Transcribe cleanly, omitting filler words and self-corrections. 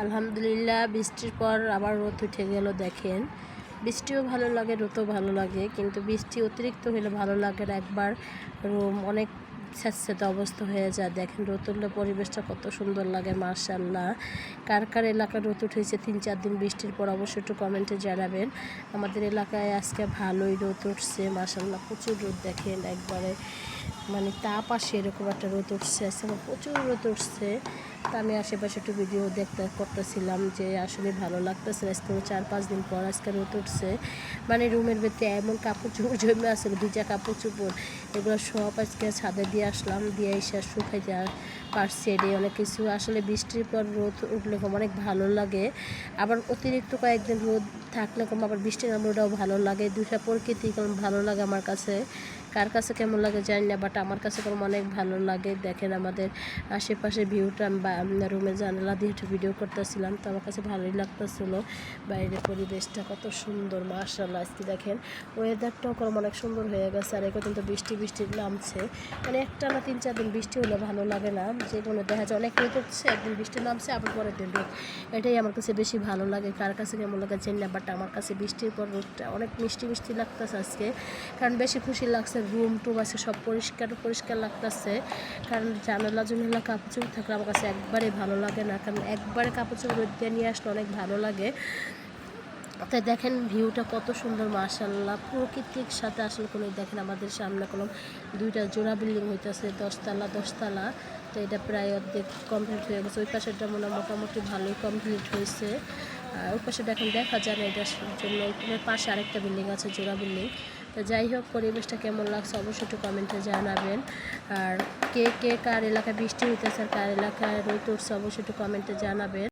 আলহামদুলিল্লাহ, বৃষ্টির পর আবার রোদ উঠে গেল। দেখেন, বৃষ্টিও ভালো লাগে, রোদও ভালো লাগে, কিন্তু বৃষ্টি অতিরিক্ত হলে ভালো লাগে না। একবার রুম অনেক স্যাঁতস্যাঁতে অবস্থা হয়ে যায়। দেখেন, রোদ উঠলে পরিবেশটা কত সুন্দর লাগে, মাশাআল্লাহ। কার কার এলাকায় রোদ উঠেছে 3-4 দিন বৃষ্টির পর অবশ্যই একটু কমেন্টে জানাবেন। আমাদের এলাকায় আজকে ভালোই রোদ উঠছে, মাশাআল্লাহ। প্রচুর রোদ, দেখেন একবারে মানে তাপ আসে এরকম একটা রোদ উঠছে। আজকে প্রচুর রোদ উঠছে। তা আমি আশেপাশে একটু ভিডিও করতেছিলাম যে আসলে ভালো লাগতেছে। আজকে 4-5 দিন পর আজকে রোদ উঠছে। মানে রুমের ভিতরে এমন কাপড় চোপড় জমে আসলে, ভিজা কাপড় চোপড় এগুলো সব আজকে ছাদে দিয়ে আসলাম, দিয়ে এসে শুকাই দেওয়ার পারছি। অনেক কিছু আসলে বৃষ্টির পর রোদ উঠলে অনেক ভালো লাগে। আবার অতিরিক্ত কয়েকদিন রোদ থাকলে আবার বৃষ্টি নামলে ওটাও ভালো লাগে। দুইটা প্রকৃতি ভালো লাগে আমার কাছে। কার কাছে কেমন লাগে জানি না, বাট আমার কাছে অনেক ভালো লাগে। দেখেন আমাদের আশেপাশে ভিউটা, বা রুমের জানালা দিয়ে একটু ভিডিও করতেছিলাম, তো আমার কাছে ভালোই লাগতেছিলো। বাইরের পরিবেশটা কত সুন্দর, মাশাআল্লাহ। আজকে দেখেন ওয়েদারটাও অনেক সুন্দর হয়ে গেছে। আর এখন তো বৃষ্টি নামছে, মানে একটা না 3-4 দিন বৃষ্টি হলে ভালো লাগে না। যে কোনো দেখা যায় অনেক রোদ উঠছে, একদিন বৃষ্টি নামছে, আবার পরের দিন রোদ। এটাই আমার কাছে বেশি ভালো লাগে। কার কাছে কেমন লাগে জানি না, বাট আমার কাছে বৃষ্টির পর রোদটা অনেক মিষ্টি মিষ্টি লাগতেছে আজকে। কারণ বেশি খুশি লাগছে, রুম টুম আছে সব পরিষ্কার পরিষ্কার লাগতেছে। কারণ জানালা কাপড় চোপড় থাকলে আমার কাছে একবারে ভালো লাগে না, কারণ একবারে কাপড় চোপড় রোদ দিয়ে নিয়ে আসলে অনেক ভালো লাগে। তাই দেখেন ভিউটা কত সুন্দর, মাশাআল্লাহ। প্রকৃতির সাথে আসলে কোনো, দেখেন আমাদের সামনে কোনো 2টা জোড়া বিল্ডিং হইতেছে, 10তলা। তো এটা প্রায় অর্ধেক কমপ্লিট হয়ে গেছে। ওই পাশেরটা মোটামুটি ভালোই কমপ্লিট হয়েছে। আর ওই পাশে দেখেন দেখা যায় না, এটার জন্য পাশে আরেকটা বিল্ডিং আছে, জোড়া বিল্ডিং। তো যাই হোক, পরিবেশটা কেমন লাগছে অবশ্যই একটু কমেন্টে জানাবেন। আর কে কে কার এলাকায় বৃষ্টি হইতেছে আর কার এলাকায় রোদ উঠছে অবশ্যই একটু কমেন্টে জানাবেন।